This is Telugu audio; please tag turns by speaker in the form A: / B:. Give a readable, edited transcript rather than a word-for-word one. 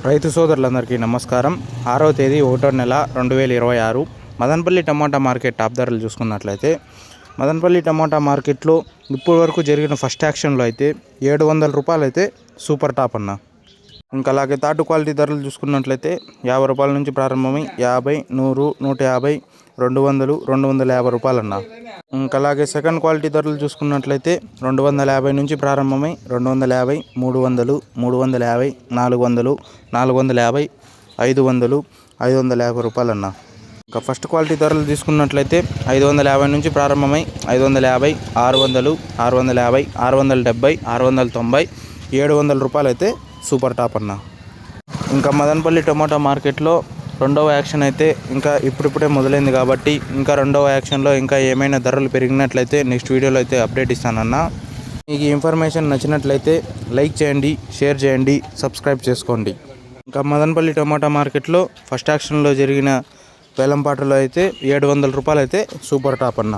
A: రైతు సోదరులందరికీ నమస్కారం. 6వ తేదీ 1వ నెల 2026 మదనపల్లి టమాటా మార్కెట్ టాప్ ధరలు చూసుకున్నట్లయితే మదనపల్లి టమాటా మార్కెట్లో ఇప్పటి వరకు జరిగిన ఫస్ట్ యాక్షన్లో అయితే 700 రూపాయలు అయితే సూపర్ టాప్ అన్న. ఇంకా అలాగే థర్డ్ క్వాలిటీ ధరలు చూసుకున్నట్లయితే 50 రూపాయల నుంచి ప్రారంభమై 50, 100, 150, 200, 250 రూపాయలు అన్న. ఇంకా అలాగే సెకండ్ క్వాలిటీ ధరలు చూసుకున్నట్లయితే 250 నుంచి ప్రారంభమై 250, 300, 350, 400, 450, 500, 550 రూపాయలు అన్న. ఇంకా ఫస్ట్ క్వాలిటీ ధరలు తీసుకున్నట్లయితే 550 నుంచి ప్రారంభమై 550, 600, 650, 670, 690, 700 రూపాయలు అయితే సూపర్ టాప్ అన్న. ఇంకా మదనపల్లి టమాటా మార్కెట్లో రెండవ యాక్షన్ అయితే ఇంకా ఇప్పుడిప్పుడే మొదలైంది కాబట్టి ఇంకా రెండవ యాక్షన్లో ఇంకా ఏమైనా ధరలు పెరిగినట్లయితే నెక్స్ట్ వీడియోలో అయితే అప్డేట్ ఇస్తానన్నా. మీకు ఈ ఇన్ఫర్మేషన్ నచ్చినట్లయితే లైక్ చేయండి, షేర్ చేయండి, సబ్స్క్రైబ్ చేసుకోండి. ఇంకా మదనపల్లి టమాటా మార్కెట్లో ఫస్ట్ యాక్షన్లో జరిగిన వేలంపాటలో అయితే 700 రూపాయలు అయితే సూపర్ టాప్ అన్న.